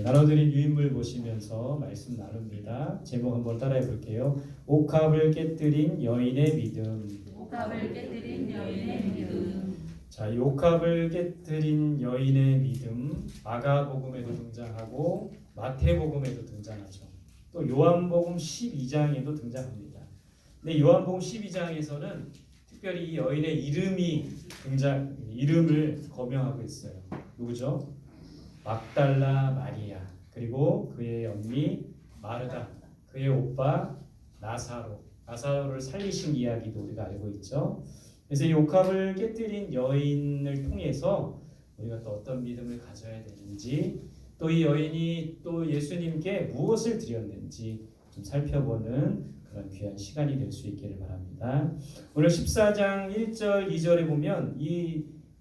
나눠드린 유인물 보시면서 말씀 나눕니다. 제목 한번 따라해 볼게요. 옥합을 깨뜨린 여인의 믿음. 옥합을 깨뜨린 여인의 믿음. 자, 이 옥합을 깨뜨린 여인의 믿음, 마가복음에도 등장하고 마태복음에도 등장하죠. 또 요한복음 12장에도 등장합니다. 근데 요한복음 12장에서는 특별히 이 여인의 이름을 거명하고 있어요. 누구죠? 막달라 마리아, 그리고 그의 언니 마르다, 그의 오빠 나사로를 살리신 이야기도 우리가 알고 있죠. 그래서 이 옥합을 깨뜨린 여인을 통해서 우리가 또 어떤 믿음을 가져야 되는지, 또 이 여인이 또 예수님께 무엇을 드렸는지 좀 살펴보는 그런 귀한 시간이 될 수 있기를 바랍니다. 오늘 14장 1절 2절에 보면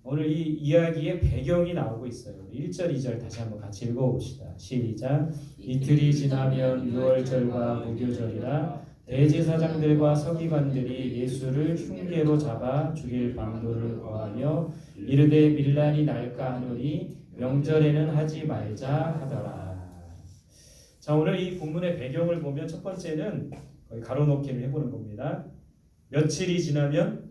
오늘 이 이야기의 배경이 나오고 있어요. 1절 2절 다시 한번 같이 읽어봅시다. 시작. 이틀이 지나면 유월절과 무교절이라 대제사장들과 서기관들이 예수를 흉계로 잡아 죽일 방도를 구하며 이르되 밀란이 날까 하노니 명절에는 하지 말자 하더라. 자, 오늘 이 본문의 배경을 보면 첫 번째는 거의 가로놓기를 해보는 겁니다. 며칠이 지나면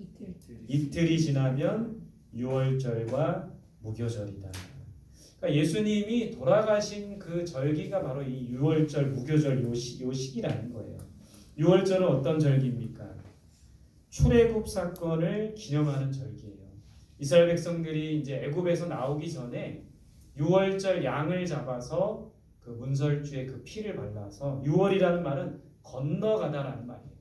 이틀이 지나면 유월절과 무교절이다. 그러니까 예수님이 돌아가신 그 절기가 바로 이 유월절, 무교절 요 시기라는 거예요. 유월절은 어떤 절기입니까? 출애굽 사건을 기념하는 절기예요. 이스라엘 백성들이 이제 애굽에서 나오기 전에 유월절 양을 잡아서 그 문설주에 그 피를 발라서, 유월이라는 말은 건너가다라는 말이에요.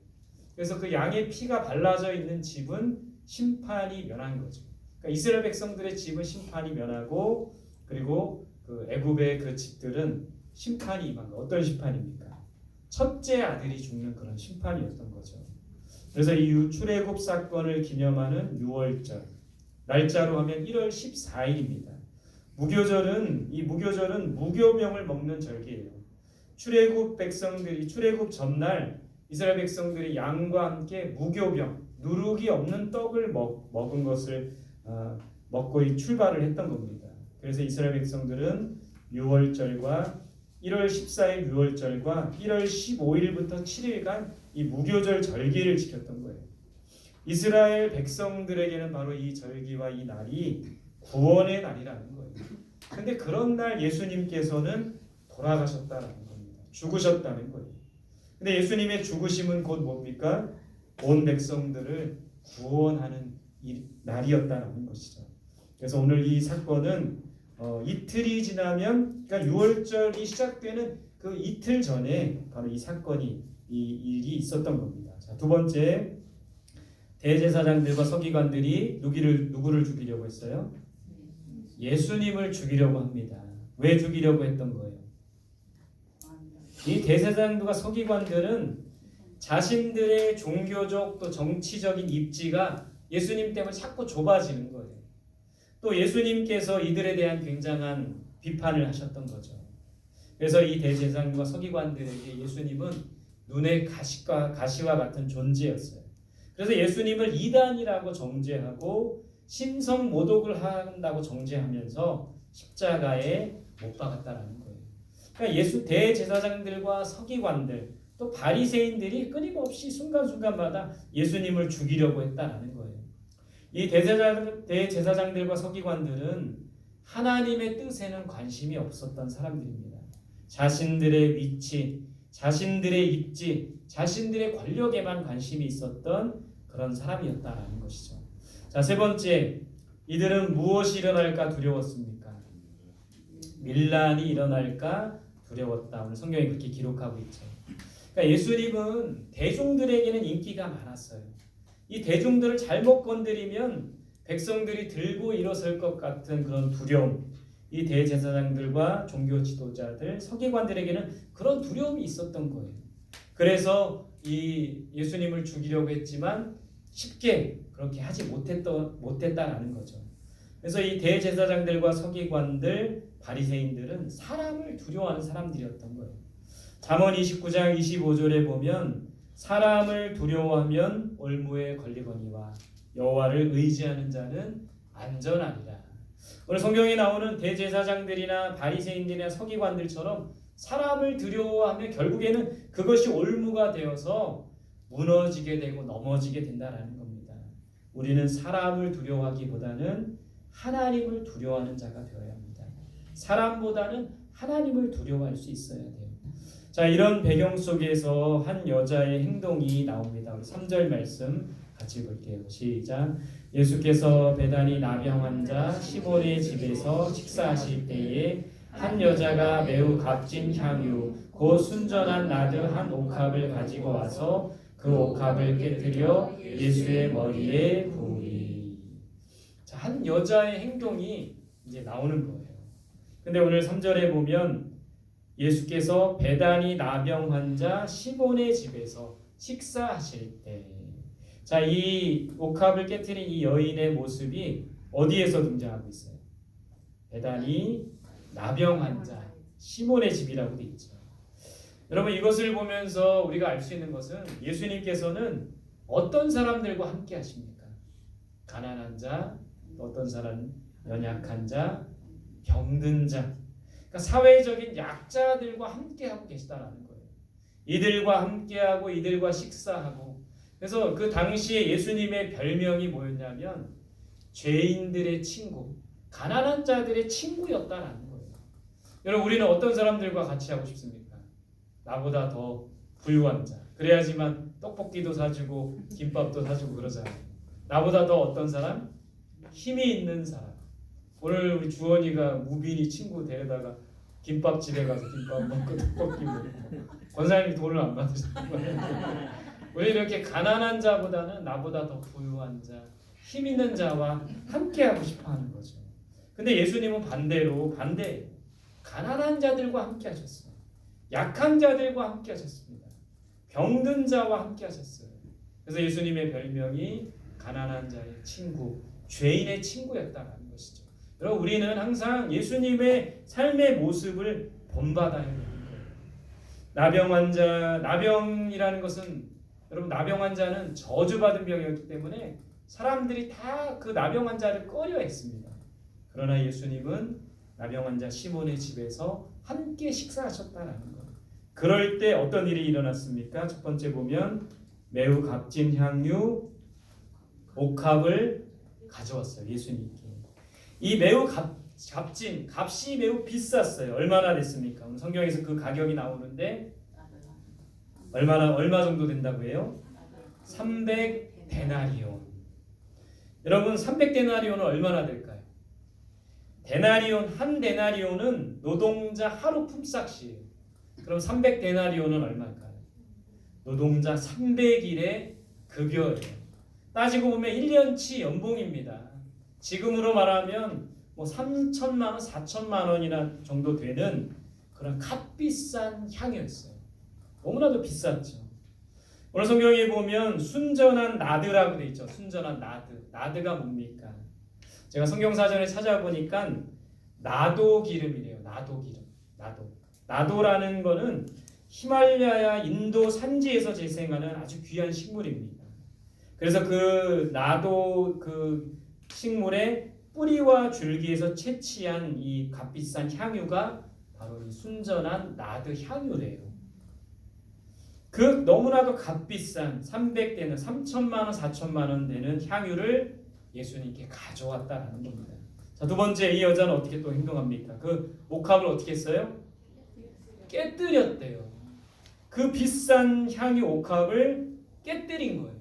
그래서 그 양의 피가 발라져 있는 집은 심판이 면한 거죠. 그러니까 이스라엘 백성들의 집은 심판이 면하고, 그리고 그 애굽의 그 집들은 심판이 임한 거. 어떤 심판입니까? 첫째 아들이 죽는 그런 심판이었던 거죠. 그래서 이 출애굽 사건을 기념하는 유월절, 날짜로 하면 1월 14일입니다. 무교절은 무교병을 먹는 절기예요. 출애굽 전날 이스라엘 백성들이 양과 함께 무교병, 누룩이 없는 떡을 먹은 것을 먹고 출발을 했던 겁니다. 그래서 이스라엘 백성들은 1월 14일 유월절과 1월 15일부터 7일간 이 무교절 절기를 지켰던 거예요. 이스라엘 백성들에게는 바로 이 절기와 이 날이 구원의 날이라는 거예요. 근데 그런 날 예수님께서는 돌아가셨다는 겁니다. 죽으셨다는 거예요. 근데 예수님의 죽으심은 곧 뭡니까? 온 백성들을 구원하는 날이었다는 것이죠. 그래서 오늘 이 사건은 이틀이 지나면, 그러니까 유월절이 시작되는 그 이틀 전에 바로 이 사건이, 이 일이 있었던 겁니다. 자, 두 번째, 대제사장들과 서기관들이 누구를 죽이려고 했어요? 예수님을 죽이려고 합니다. 왜 죽이려고 했던 거예요? 이 대제사장들과 서기관들은 자신들의 종교적 또 정치적인 입지가 예수님 때문에 자꾸 좁아지는 거예요. 또 예수님께서 이들에 대한 굉장한 비판을 하셨던 거죠. 그래서 이 대제사장과 서기관들에게 예수님은 눈의 가시와 같은 존재였어요. 그래서 예수님을 이단이라고 정죄하고 신성 모독을 한다고 정죄하면서 십자가에 못 박았다는 거예요. 그러니까 대제사장들과 서기관들, 또 바리새인들이 끊임없이 순간순간마다 예수님을 죽이려고 했다는 거예요. 이 대제사장들과 서기관들은 하나님의 뜻에는 관심이 없었던 사람들입니다. 자신들의 위치, 자신들의 입지, 자신들의 권력에만 관심이 있었던 그런 사람이었다는 것이죠. 자, 세 번째, 이들은 무엇이 일어날까 두려웠습니까? 밀란이 일어날까 두려웠다. 오늘 성경에 그렇게 기록하고 있죠. 그러니까 예수님은 대중들에게는 인기가 많았어요. 이 대중들을 잘못 건드리면 백성들이 들고 일어설 것 같은 그런 두려움, 이 대제사장들과 종교 지도자들, 서기관들에게는 그런 두려움이 있었던 거예요. 그래서 이 예수님을 죽이려고 했지만 쉽게 그렇게 하지 못했다라는 거죠. 그래서 이 대제사장들과 서기관들, 바리새인들은 사람을 두려워하는 사람들이었던 거예요. 잠언 29장 25절에 보면 사람을 두려워하면 올무에 걸리거니와 여호와를 의지하는 자는 안전하리라. 오늘 성경에 나오는 대제사장들이나 바리새인들이나 서기관들처럼 사람을 두려워하면 결국에는 그것이 올무가 되어서 무너지게 되고 넘어지게 된다라는 겁니다. 우리는 사람을 두려워하기보다는 하나님을 두려워하는 자가 되어야 합니다. 사람보다는 하나님을 두려워할 수 있어야 돼요. 자, 이런 배경 속에서 한 여자의 행동이 나옵니다. 우리 3절 말씀 같이 볼게요. 시작. 예수께서 베다니 나병 환자 시몬의 집에서 식사하실 때에 한 여자가 매우 값진 향유 곧 순전한 나드 한 옥합을 가지고 와서 그 옥합을 깨뜨려 예수의 머리에 부으리. 자, 한 여자의 행동이 이제 나오는 거예요. 근데 오늘 3절에 보면 예수께서 베다니 나병 환자 시몬의 집에서 식사하실 때, 자, 이 옥합을 깨뜨린 이 여인의 모습이 어디에서 등장하고 있어요? 베다니 나병 환자 시몬의 집이라고 되어 있죠. 여러분, 이것을 보면서 우리가 알 수 있는 것은 예수님께서는 어떤 사람들과 함께 하십니까? 가난한 자, 어떤 사람 연약한 자, 병든 자, 그러니까 사회적인 약자들과 함께하고 계시다라는 거예요. 이들과 함께하고 이들과 식사하고. 그래서 그 당시에 예수님의 별명이 뭐였냐면 죄인들의 친구, 가난한 자들의 친구였다라는 거예요. 여러분, 우리는 어떤 사람들과 같이 하고 싶습니까? 나보다 더 부유한 자. 그래야지만 떡볶이도 사주고 김밥도 사주고 그러잖아요. 나보다 더 어떤 사람? 힘이 있는 사람. 오늘 우리 주원이가 무빈이 친구 데려다가 김밥집에 가서 김밥 먹고 떡볶이 먹고, 권사님이 돈을 안 받으셨어요. 우리 이렇게 가난한 자보다는 나보다 더 부유한 자, 힘 있는 자와 함께하고 싶어하는 거죠. 근데 예수님은 반대로 반대예요. 가난한 자들과 함께 하셨어요. 약한 자들과 함께 하셨습니다. 병든 자와 함께 하셨어요. 그래서 예수님의 별명이 가난한 자의 친구, 죄인의 친구였다는 것이죠. 여러분, 우리는 항상 예수님의 삶의 모습을 본받아야 되는 거예요. 나병 환자, 나병이라는 것은, 여러분, 나병 환자는 저주받은 병이었기 때문에 사람들이 다 그 나병 환자를 꺼려했습니다. 그러나 예수님은 나병 환자 시몬의 집에서 함께 식사하셨다라는 거예요. 그럴 때 어떤 일이 일어났습니까? 첫 번째 보면 매우 값진 향유 옥합을 가져왔어요. 예수님께. 이 매우 값진, 값이 매우 비쌌어요. 얼마나 됐습니까? 오늘 성경에서 그 가격이 나오는데 얼마 정도 된다고 해요? 300데나리온. 여러분, 300데나리온은 얼마나 될까요? 한 데나리온은 노동자 하루 품삯이에요. 그럼 300데나리온은 얼마일까요? 노동자 300일의 급여예요. 따지고 보면 1년치 연봉입니다. 지금으로 말하면 뭐 3천만 원, 4천만 원이나 정도 되는 그런 값비싼 향이었어요. 너무나도 비쌌죠. 오늘 성경에 보면 순전한 나드라고 돼 있죠. 순전한 나드. 나드가 뭡니까? 제가 성경사전에 찾아보니까 나도 기름이래요. 나도 기름. 나도라는 거는 히말라야 인도 산지에서 재생하는 아주 귀한 식물입니다. 그래서 그 나도 그 식물의 뿌리와 줄기에서 채취한 이 값비싼 향유가 바로 이 순전한 나드 향유래요. 그 너무나도 값비싼 300대는 3천만 원, 4천만 원 되는 향유를 예수님께 가져왔다라는 겁니다. 자, 두 번째, 이 여자는 어떻게 또 행동합니까? 그 옥합을 어떻게 했어요? 깨뜨렸대요. 그 비싼 향유 옥합을 깨뜨린 거예요.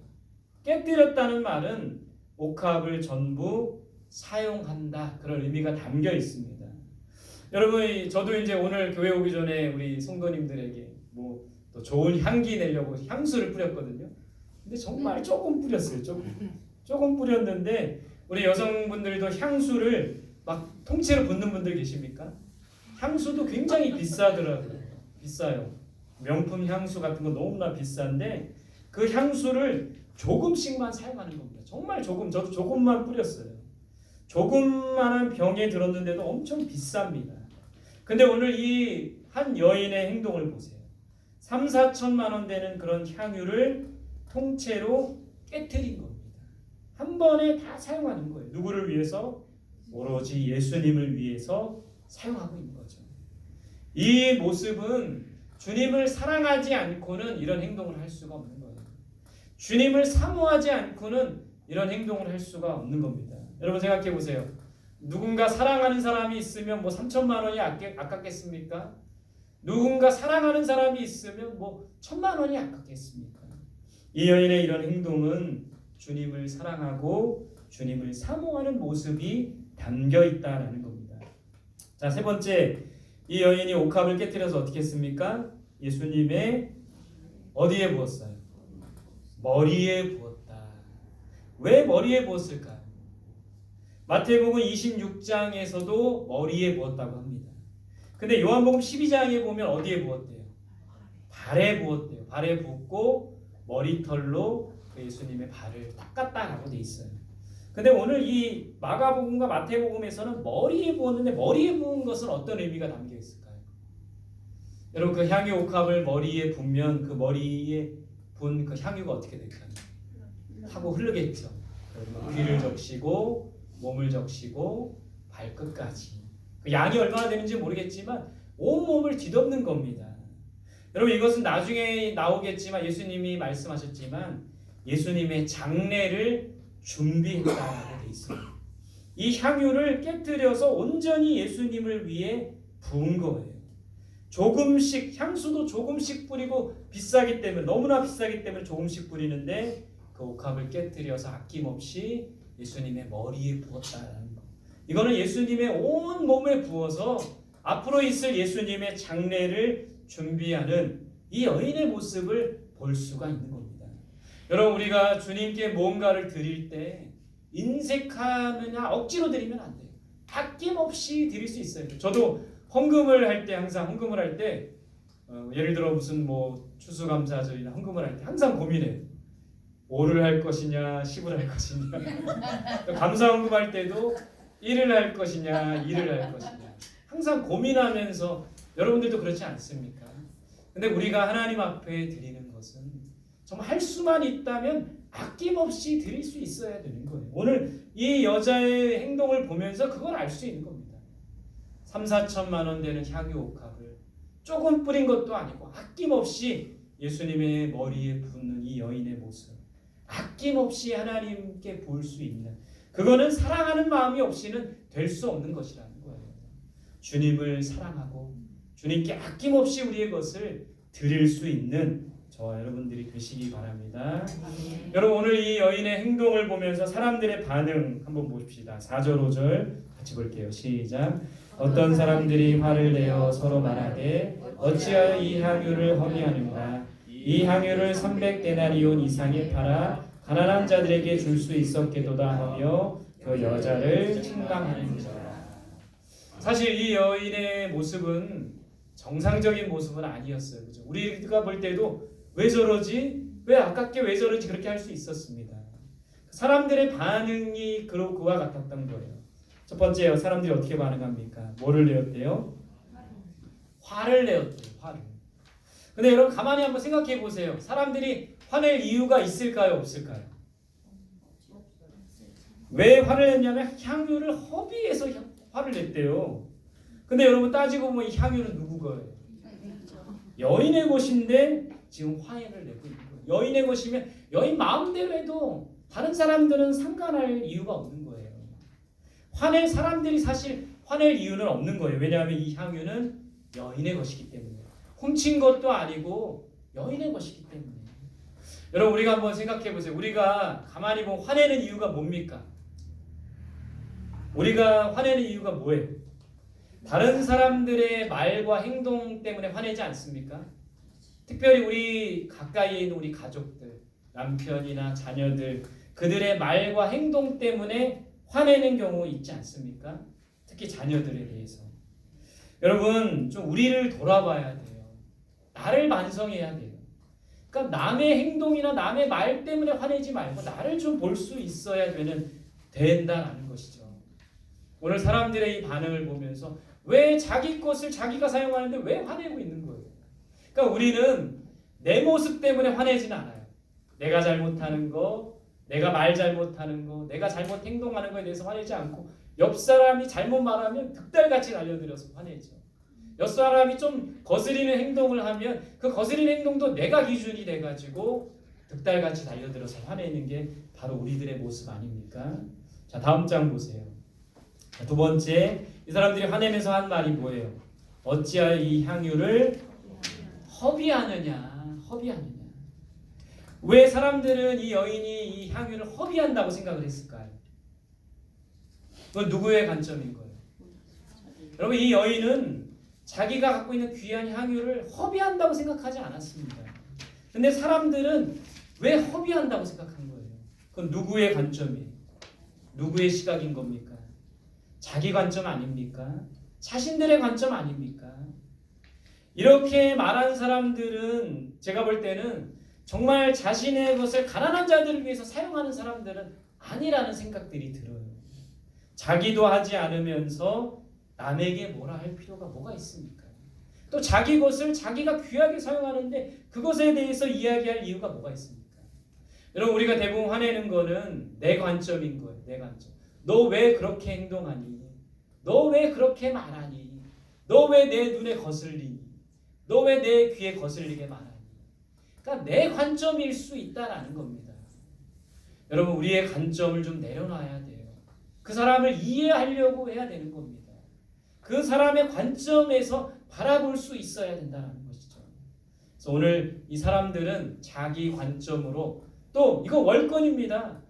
깨뜨렸다는 말은 옥합을 전부 사용한다, 그런 의미가 담겨 있습니다. 여러분, 저도 이제 오늘 교회 오기 전에 우리 성도님들에게 뭐 또 좋은 향기 내려고 향수를 뿌렸거든요. 근데 정말 조금 뿌렸어요. 조금 뿌렸는데, 우리 여성분들도 향수를 막 통째로 붓는 분들 계십니까? 향수도 굉장히 비싸더라고요. 비싸요. 명품 향수 같은 거 너무나 비싼데 그 향수를 조금씩만 사용하는 겁니다. 정말 조금, 저도 조금만 뿌렸어요. 조금만한 병에 들었는데도 엄청 비쌉니다. 근데 오늘 이 한 여인의 행동을 보세요. 3, 4천만 원 되는 그런 향유를 통째로 깨트린 겁니다. 한 번에 다 사용하는 거예요. 누구를 위해서? 오로지 예수님을 위해서 사용하고 있는 거죠. 이 모습은 주님을 사랑하지 않고는 이런 행동을 할 수가 없는 거예요. 주님을 사모하지 않고는 이런 행동을 할 수가 없는 겁니다. 여러분 생각해 보세요. 누군가 사랑하는 사람이 있으면 뭐 3천만 원이 아깝겠습니까? 누군가 사랑하는 사람이 있으면 뭐 1,000만 원이 아깝겠습니까? 이 여인의 이런 행동은 주님을 사랑하고 주님을 사모하는 모습이 담겨 있다라는 겁니다. 자, 세 번째, 이 여인이 옥합을 깨뜨려서 어떻게 했습니까? 예수님의 어디에 부었어요? 머리에 부었다. 왜 머리에 부었을까요? 마태복음 26장에서도 머리에 부었다고 합니다. 근데 요한복음 12장에 보면 어디에 부었대요? 발에 부었대요. 발에 붓고 머리털로 그 예수님의 발을 닦았다라고 돼 있어요. 근데 오늘 이 마가복음과 마태복음에서는 머리에 부었는데 머리에 부은 것은 어떤 의미가 담겨 있을까요? 여러분 그 향유 옥합을 머리에 붓면 그 머리에 분 그 향유가 어떻게 될까요? 하고 흐르겠죠. 귀를 적시고 몸을 적시고 발끝까지. 그 양이 얼마나 되는지 모르겠지만 온 몸을 뒤덮는 겁니다. 여러분 이것은 나중에 나오겠지만 예수님이 말씀하셨지만 예수님의 장례를 준비했다고 돼 있어요. 이 향유를 깨뜨려서 온전히 예수님을 위해 부은 거예요. 조금씩 향수도 조금씩 뿌리고 비싸기 때문에 너무나 비싸기 때문에 조금씩 뿌리는데 그 옥합을 깨뜨려서 아낌없이 예수님의 머리에 부었다는 거. 이거는 예수님의 온 몸에 부어서 앞으로 있을 예수님의 장례를 준비하는 이 여인의 모습을 볼 수가 있는 겁니다. 여러분 우리가 주님께 뭔가를 드릴 때 인색하느냐 억지로 드리면 안 돼요. 아낌없이 드릴 수 있어요. 저도 헌금을 할 때 항상 헌금을 할 때 예를 들어 무슨 뭐 추수감사절이나 헌금을 할 때 항상 고민해요. 5를 할 것이냐 10을 할 것이냐 감사 헌금할 때도 1을 할 것이냐 2를 할 것이냐 항상 고민하면서 여러분들도 그렇지 않습니까? 근데 우리가 하나님 앞에 드리는 것은 정말 할 수만 있다면 아낌없이 드릴 수 있어야 되는 거예요. 오늘 이 여자의 행동을 보면서 그걸 알 수 있는 겁니다. 3,4천만 원 되는 향유 옥합을 조금 뿌린 것도 아니고 아낌없이 예수님의 머리에 붓는 이 여인의 모습, 아낌없이 하나님께 볼 수 있는, 그거는 사랑하는 마음이 없이는 될 수 없는 것이라는 거예요. 주님을 사랑하고 주님께 아낌없이 우리의 것을 드릴 수 있는 저와 여러분들이 되시기 바랍니다. 여러분 오늘 이 여인의 행동을 보면서 사람들의 반응 한번 보십시다. 4절 5절 같이 볼게요. 시작. 어떤 사람들이 화를 내어 서로 말하되 어찌하여 이 향유를 허비하는가? 이 향유를 300데나리온 이상에 팔아 가난한 자들에게 줄 수 있었겠도다 하며 그 여자를 책망하는지라. 사실 이 여인의 모습은 정상적인 모습은 아니었어요. 그죠? 우리가 볼 때도 왜 저러지? 왜 아깝게 왜 저러지? 그렇게 할 수 있었습니다. 사람들의 반응이 그와 같았던 거예요. 첫 번째요. 사람들이 어떻게 반응합니까? 뭐를 내었대요? 화를 내었대요. 화를. 근데 여러분 가만히 한번 생각해 보세요. 사람들이 화낼 이유가 있을까요? 없을까요? 왜 화를 냈냐면 향유를 허비해서 화를 냈대요. 근데 여러분 따지고 보면 이 향유는 누구 거예요? 여인의 것인데 지금 화해를 내고 있는 거예요. 여인의 것이면 여인 마음대로 해도 다른 사람들은 상관할 이유가 없는 거예요. 화낼 사람들이 사실 화낼 이유는 없는 거예요. 왜냐하면 이 향유는 여인의 것이기 때문에. 훔친 것도 아니고 여인의 것이기 때문에. 여러분 우리가 한번 생각해 보세요. 우리가 가만히 보면 화내는 이유가 뭡니까? 우리가 화내는 이유가 뭐예요? 다른 사람들의 말과 행동 때문에 화내지 않습니까? 특별히 우리 가까이에 있는 우리 가족들, 남편이나 자녀들, 그들의 말과 행동 때문에 화내는 경우 있지 않습니까? 특히 자녀들에 대해서. 여러분 좀 우리를 돌아봐야 돼요. 나를 반성해야 돼요. 그러니까 남의 행동이나 남의 말 때문에 화내지 말고 나를 좀 볼 수 있어야 된다는 것이죠. 오늘 사람들의 이 반응을 보면서 왜 자기 것을 자기가 사용하는데 왜 화내고 있는 거예요? 그러니까 우리는 내 모습 때문에 화내지는 않아요. 내가 잘못하는 거, 내가 말 잘못하는 거, 내가 잘못 행동하는 거에 대해서 화내지 않고 옆 사람이 잘못 말하면 득달같이 달려들어서 화내죠. 옆 사람이 좀 거스리는 행동을 하면 그 거스리는 행동도 내가 기준이 돼가지고 득달같이 달려들어서 화내는 게 바로 우리들의 모습 아닙니까? 자, 다음 장 보세요. 자, 두 번째, 이 사람들이 화내면서 한 말이 뭐예요? 어찌하여 이 향유를 허비하느냐. 왜 사람들은 이 여인이 이 향유를 허비한다고 생각을 했을까요? 그건 누구의 관점인 거예요? 여러분, 이 여인은 자기가 갖고 있는 귀한 향유를 허비한다고 생각하지 않았습니다. 근데 사람들은 왜 허비한다고 생각한 거예요? 그건 누구의 관점이에요? 누구의 시각인 겁니까? 자기 관점 아닙니까? 자신들의 관점 아닙니까? 이렇게 말한 사람들은 제가 볼 때는 정말 자신의 것을 가난한 자들을 위해서 사용하는 사람들은 아니라는 생각들이 들어요. 자기도 하지 않으면서 남에게 뭐라 할 필요가 뭐가 있습니까? 또 자기 것을 자기가 귀하게 사용하는데 그것에 대해서 이야기할 이유가 뭐가 있습니까? 여러분, 우리가 대부분 화내는 거는 내 관점인 거예요. 내 관점. 너 왜 그렇게 행동하니? 너 왜 그렇게 말하니? 너 왜 내 눈에 거슬리니? 너 왜 내 귀에 거슬리게 말하니? 그러니까 내 관점일 수 있다라는 겁니다. 여러분, 우리의 관점을 좀 내려놔야 돼요. 그 사람을 이해하려고 해야 되는 겁니다. 그 사람의 관점에서 바라볼 수 있어야 된다는 것이죠. 그래서 오늘 이 사람들은 자기 관점으로, 또 이거 월권입니다.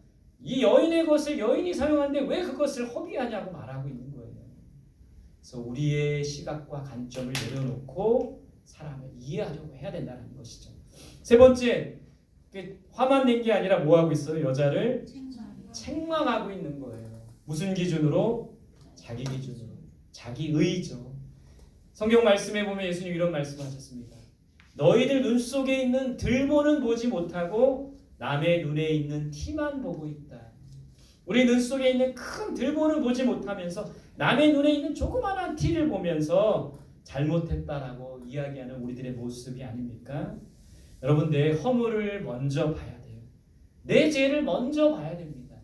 이 여인의 것을 여인이 사용하는데 왜 그것을 허비하냐고 말하고 있는 거예요. 그래서 우리의 시각과 관점을 내려놓고 사람을 이해하려고 해야 된다는 것이죠. 세 번째, 화만 낸 게 아니라 뭐 하고 있어요? 여자를 책망하고 있는 거예요. 무슨 기준으로? 자기 기준으로. 자기 의죠. 성경 말씀에 보면 예수님 이런 말씀하셨습니다. 너희들 눈 속에 있는 들보는 보지 못하고 남의 눈에 있는 티만 보고 있다. 우리 눈 속에 있는 큰 들보는 보지 못하면서 남의 눈에 있는 조그마한 티를 보면서 잘못했다라고 이야기하는 우리들의 모습이 아닙니까? 여러분, 내 허물을 먼저 봐야 돼요. 내 죄를 먼저 봐야 됩니다.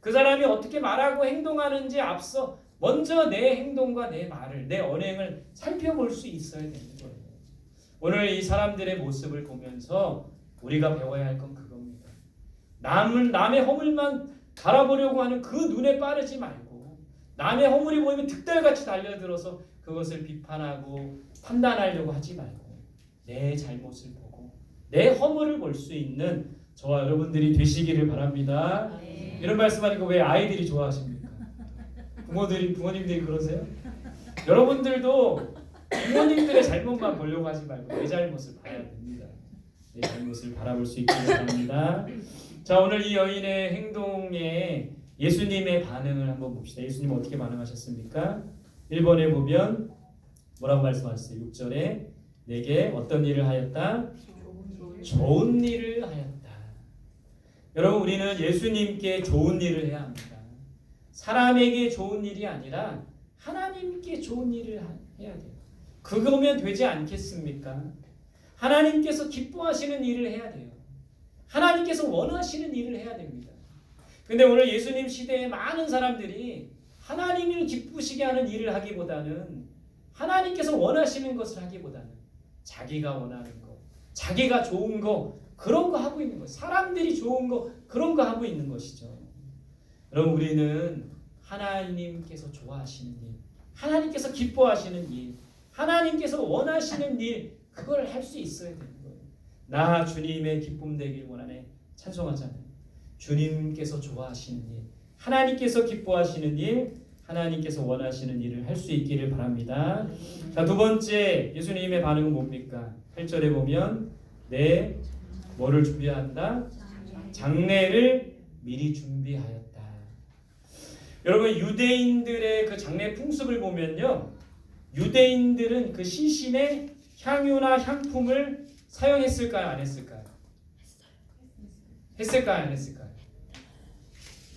그 사람이 어떻게 말하고 행동하는지 앞서 먼저 내 행동과 내 말을, 내 언행을 살펴볼 수 있어야 되는 거예요. 오늘 이 사람들의 모습을 보면서 우리가 배워야 할 건 그겁니다. 남의 허물만 바라보려고 하는 그 눈에 빠르지 말고, 남의 허물이 보이면 득달같이 달려들어서 그것을 비판하고 판단하려고 하지 말고, 내 잘못을 보고 내 허물을 볼 수 있는 저와 여러분들이 되시기를 바랍니다. 이런 말씀하니까 왜 아이들이 좋아하십니까? 부모님들이 그러세요? 여러분들도 부모님들의 잘못만 보려고 하지 말고 내 잘못을 봐야 됩니다. 내 잘못을 바라볼 수 있기를 바랍니다. 자, 오늘 이 여인의 행동에 예수님의 반응을 한번 봅시다. 예수님 어떻게 반응하셨습니까? 1번에 보면 뭐라고 말씀하셨어요? 6절에 내게 어떤 일을 하였다? 좋은 일을 하였다. 여러분, 우리는 예수님께 좋은 일을 해야 합니다. 사람에게 좋은 일이 아니라 하나님께 좋은 일을 해야 돼요. 그거면 되지 않겠습니까? 하나님께서 기뻐하시는 일을 해야 돼요. 하나님께서 원하시는 일을 해야 됩니다. 근데 오늘 예수님 시대에 많은 사람들이 하나님을 기쁘시게 하는 일을 하기보다는, 하나님께서 원하시는 것을 하기보다는 자기가 원하는 거, 자기가 좋은 거, 그런 거 하고 있는 거예요. 사람들이 좋은 거, 그런 거 하고 있는 것이죠. 여러분, 우리는 하나님께서 좋아하시는 일, 하나님께서 기뻐하시는 일, 하나님께서 원하시는 일, 그걸 할 수 있어야 되는 거예요. 나 주님의 기쁨 되길 원하네. 찬송하잖아요. 주님께서 좋아하시는 일, 하나님께서 기뻐하시는 일, 하나님께서 원하시는 일을 할 수 있기를 바랍니다. 자, 두 번째 예수님의 반응은 뭡니까? 8절에 보면 뭐를 준비한다? 장례를 미리 준비하였다. 여러분, 유대인들의 그 장례 풍습을 보면요, 유대인들은 그 시신에 향유나 향품을 사용했을까요? 안 했을까요? 했을까요? 안 했을까요?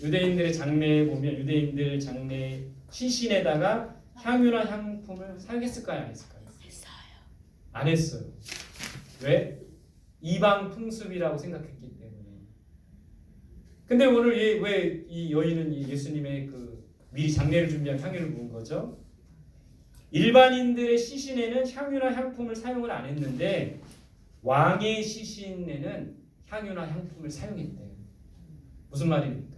유대인들의 장례에 보면 유대인들 장례 시신에다가 향유나 향품을 사용했을까요? 안 했을까요? 했어요. 안 했어요. 왜? 이방 풍습이라고 생각했기 때문에. 근데 오늘 왜 이 여인은 예수님의 그 미리 장례를 준비한 향유를 부은 거죠. 일반인들의 시신에는 향유나 향품을 사용을 안 했는데 왕의 시신에는 향유나 향품을 사용했대요. 무슨 말입니까?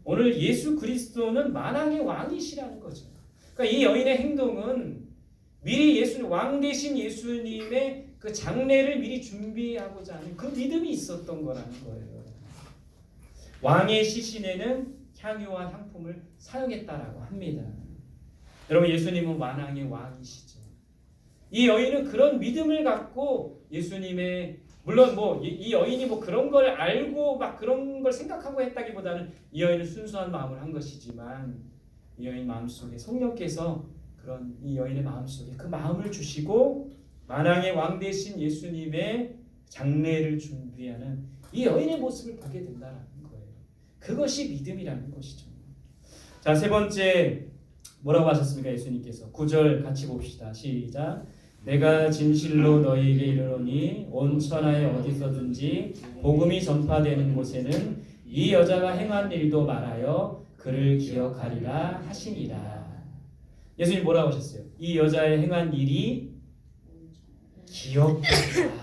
오늘 예수 그리스도는 만왕의 왕이시라는 거죠. 그러니까 이 여인의 행동은 미리 왕 대신 예수님의 그 장례를 미리 준비하고자 하는 그 믿음이 있었던 거라는 거예요. 왕의 시신에는 향유와 향품을 사용했다라고 합니다. 여러분, 예수님은 만왕의 왕이시죠. 이 여인은 그런 믿음을 갖고 예수님의, 물론 이 여인이 그런 걸 알고 막 그런 걸 생각하고 했다기보다는 이 여인은 순수한 마음을 한 것이지만 이 여인 마음속에 성령께서 그런 이 여인의 마음속에 그 마음을 주시고 만왕의 왕 대신 예수님의 장례를 준비하는 이 여인의 모습을 보게 된다는 거예요. 그것이 믿음이라는 것이죠. 자, 세 번째 뭐라고 하셨습니까? 예수님께서 9절 같이 봅시다. 시작. 내가 진실로 너희에게 이르노니 온 천하에 어디서든지 복음이 전파되는 곳에는 이 여자가 행한 일도 말하여 그를 기억하리라 하시니라. 예수님 뭐라고 하셨어요? 이 여자의 행한 일이 기억되리라.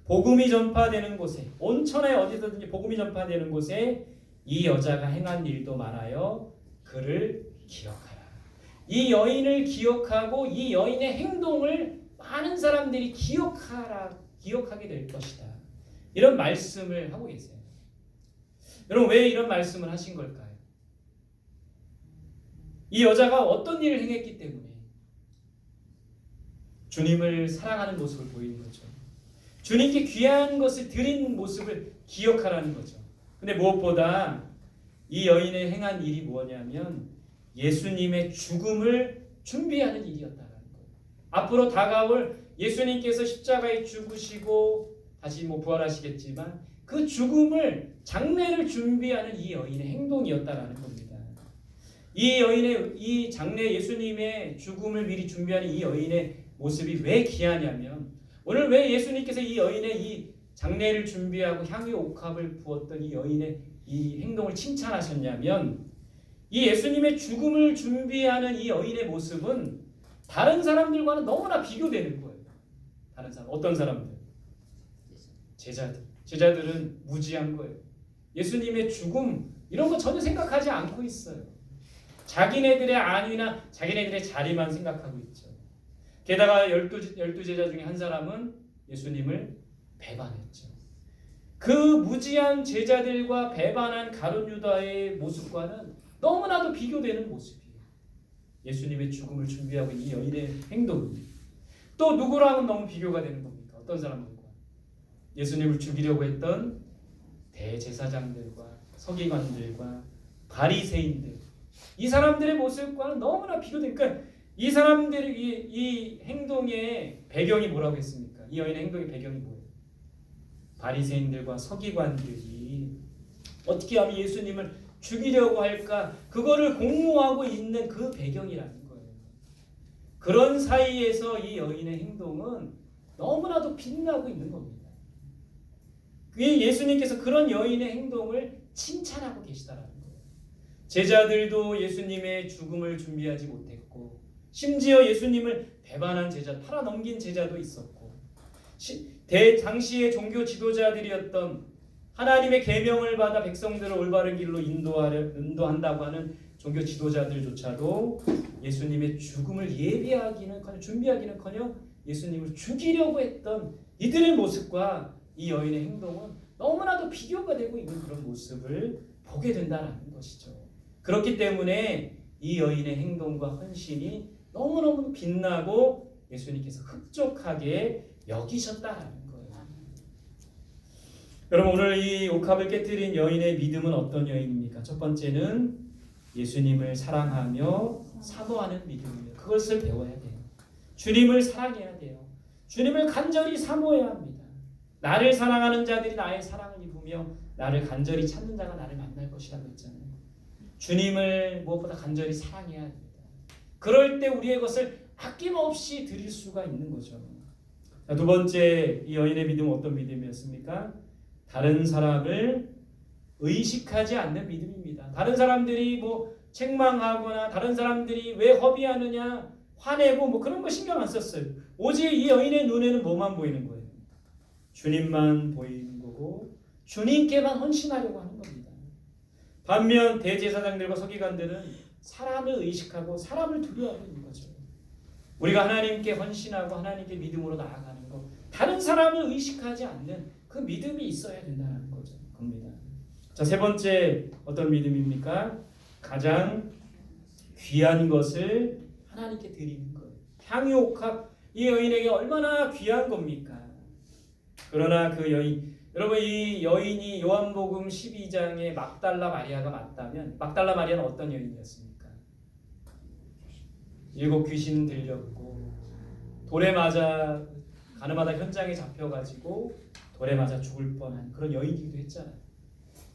복음이 전파되는 곳에, 온 천하에 어디서든지 복음이 전파되는 곳에 이 여자가 행한 일도 말하여 그를 기억하라. 이 여인을 기억하고 이 여인의 행동을 많은 사람들이 기억하게 될 것이다. 이런 말씀을 하고 계세요. 여러분, 왜 이런 말씀을 하신 걸까요? 이 여자가 어떤 일을 행했기 때문에 주님을 사랑하는 모습을 보이는 거죠. 주님께 귀한 것을 드린 모습을 기억하라는 거죠. 근데 무엇보다 이 여인의 행한 일이 뭐냐면 예수님의 죽음을 준비하는 일이었다는 거예요. 앞으로 다가올 예수님께서 십자가에 죽으시고 다시 부활하시겠지만 그 죽음을, 장례를 준비하는 이 여인의 행동이었다라는 겁니다. 이 여인의 이 장례, 예수님의 죽음을 미리 준비하는 이 여인의 모습이 왜 귀하냐면 오늘 왜 예수님께서 이 여인의 이 장례를 준비하고 향유 옥합을 부었던 이 여인의 이 행동을 칭찬하셨냐면 이 예수님의 죽음을 준비하는 이 여인의 모습은 다른 사람들과는 너무나 비교되는 거예요. 다른 사람, 어떤 사람들? 제자들은 무지한 거예요. 예수님의 죽음 이런 거 전혀 생각하지 않고 있어요. 자기네들의 안위나 자기네들의 자리만 생각하고 있죠. 게다가 12 제자 중에 한 사람은 예수님을 배반했죠. 그 무지한 제자들과 배반한 가룟 유다의 모습과는 너무나도 비교되는 모습이에요. 예수님의 죽음을 준비하고 있는 이 여인의 행동이 또 누구랑은 너무 비교가 되는 겁니까? 어떤 사람들과? 예수님을 죽이려고 했던 대제사장들과 서기관들과 바리새인들, 이 사람들의 모습과는 너무나 비교되니까 이 사람들의 이 행동의 배경이 뭐라고 했습니까? 이 여인의 행동의 배경이 뭐예요? 바리새인들과 서기관들이 어떻게 하면 예수님을 죽이려고 할까? 그거를 공모하고 있는 그 배경이라는 거예요. 그런 사이에서 이 여인의 행동은 너무나도 빛나고 있는 겁니다. 예수님께서 그런 여인의 행동을 칭찬하고 계시다라는 거예요. 제자들도 예수님의 죽음을 준비하지 못했고 심지어 예수님을 배반한 제자, 팔아넘긴 제자도 있었고 당시의 종교 지도자들이었던 하나님의 계명을 받아 백성들을 올바른 길로 인도한다고 하는 종교 지도자들조차도 예수님의 죽음을 예비하기는커녕 준비하기는커녕 예수님을 죽이려고 했던 이들의 모습과 이 여인의 행동은 너무나도 비교가 되고 있는 그런 모습을 보게 된다는 것이죠. 그렇기 때문에 이 여인의 행동과 헌신이 너무너무 빛나고 예수님께서 흡족하게 여기셨다라는 거예요. 여러분, 오늘 이 옥합을 깨뜨린 여인의 믿음은 어떤 여인입니까? 첫 번째는 예수님을 사랑하며 사모하는 믿음입니다. 그것을 배워야 돼요. 주님을 사랑해야 돼요. 주님을 간절히 사모해야 합니다. 나를 사랑하는 자들이 나의 사랑을 입으며 나를 간절히 찾는 자가 나를 만날 것이라고 했잖아요. 주님을 무엇보다 간절히 사랑해야 합니다. 그럴 때 우리의 것을 아낌없이 드릴 수가 있는 거죠. 두 번째, 이 여인의 믿음은 어떤 믿음이었습니까? 다른 사람을 의식하지 않는 믿음입니다. 다른 사람들이 뭐 책망하거나 다른 사람들이 왜 허비하느냐 화내고 뭐 그런 거 신경 안 썼어요. 오직 이 여인의 눈에는 뭐만 보이는 거예요? 주님만 보이는 거고 주님께만 헌신하려고 하는 겁니다. 반면 대제사장들과 서기관들은 사람을 의식하고 사람을 두려워하는 거죠. 우리가 하나님께 헌신하고 하나님께 믿음으로 나아가는 것, 다른 사람을 의식하지 않는 그 믿음이 있어야 된다는 거죠. 겁니다. 자, 세 번째 어떤 믿음입니까? 가장 귀한 것을 하나님께 드리는 거예요. 향유 옥합, 이 여인에게 얼마나 귀한 겁니까? 그러나 그 여인, 여러분 이 여인이 요한복음 12장에 막달라 마리아가 맞다면 막달라 마리아는 어떤 여인이었습니까? 7 귀신 들렸고 돌에 맞아 가늠하다 현장에 잡혀가지고 돌에 맞아 죽을 뻔한 그런 여인이기도 했잖아요.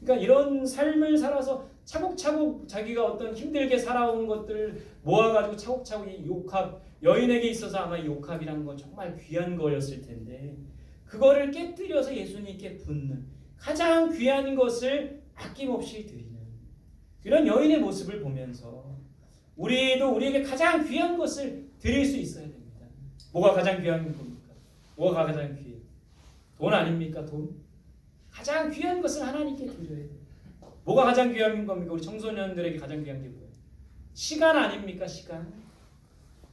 그러니까 이런 삶을 살아서 차곡차곡 자기가 어떤 힘들게 살아온 것들을 모아가지고 차곡차곡 이 욕합, 여인에게 있어서 아마 이 욕합이라는 건 정말 귀한 거였을 텐데 그거를 깨뜨려서 예수님께 붓는 가장 귀한 것을 아낌없이 드리는 이런 여인의 모습을 보면서 우리도 우리에게 가장 귀한 것을 드릴 수 있어야 됩니다. 뭐가 가장 귀한 겁니까? 뭐가 가장 귀해요? 돈 아닙니까? 돈? 가장 귀한 것을 하나님께 드려야 돼요. 뭐가 가장 귀한 겁니까? 우리 청소년들에게 가장 귀한 게 뭐예요? 시간 아닙니까? 시간.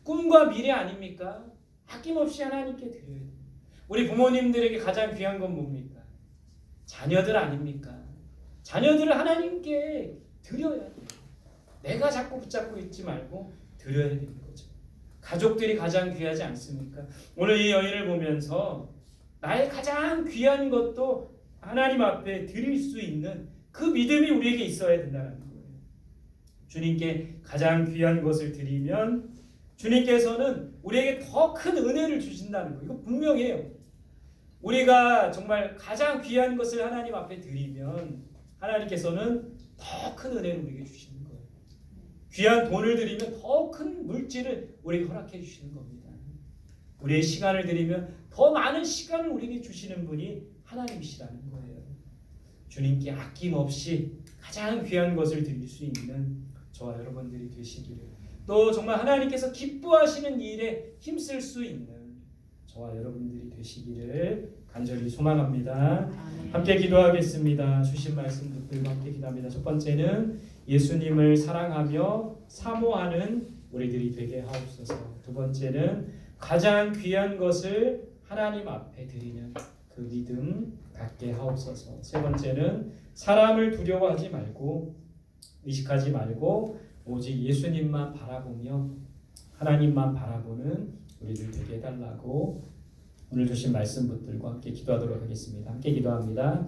꿈과 미래 아닙니까? 아낌없이 하나님께 드려야 돼요. 우리 부모님들에게 가장 귀한 건 뭡니까? 자녀들 아닙니까? 자녀들을 하나님께 드려야 돼요. 내가 자꾸 붙잡고 있지 말고 드려야 되는 거죠. 가족들이 가장 귀하지 않습니까? 오늘 이 여인을 보면서 나의 가장 귀한 것도 하나님 앞에 드릴 수 있는 그 믿음이 우리에게 있어야 된다는 거예요. 주님께 가장 귀한 것을 드리면 주님께서는 우리에게 더 큰 은혜를 주신다는 거예요. 이거 분명해요. 우리가 정말 가장 귀한 것을 하나님 앞에 드리면 하나님께서는 더 큰 은혜를 우리에게 주시는 거예요. 귀한 돈을 드리면 더 큰 물질을 우리에게 허락해 주시는 겁니다. 우리의 시간을 드리면 더 많은 시간을 우리에게 주시는 분이 하나님이시라는 거예요. 주님께 아낌없이 가장 귀한 것을 드릴 수 있는 저와 여러분들이 되시기를, 또 정말 하나님께서 기뻐하시는 일에 힘쓸 수 있는 저와 여러분들이 되시기를 간절히 소망합니다. 함께 기도하겠습니다. 주신 말씀 붙들고 함께 기도합니다. 첫 번째는 예수님을 사랑하며 사모하는 우리들이 되게 하옵소서. 두 번째는 가장 귀한 것을 하나님 앞에 드리는 그 믿음 갖게 하옵소서. 세 번째는 사람을 두려워하지 말고 의식하지 말고 오직 예수님만 바라보며 하나님만 바라보는 우리들 되게 해달라고 오늘 주신 말씀 붙들고 함께 기도하도록 하겠습니다. 함께 기도합니다.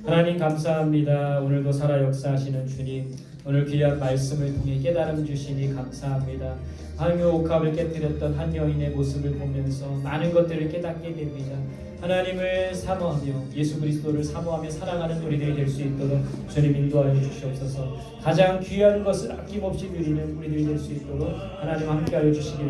하나님 감사합니다. 오늘도 살아 역사하시는 주님, 오늘 귀한 말씀을 통해 깨달음 주시니 감사합니다. 향유 옥합을 깨뜨렸던 한 여인의 모습을 보면서 많은 것들을 깨닫게 됩니다. 하나님을 사모하며 예수 그리스도를 사모하며 사랑하는 우리들이 될 수 있도록 주님 인도하여 주시옵소서. 가장 귀한 것을 아낌없이 드리는 우리들이 될 수 있도록 하나님 함께하여 주시기를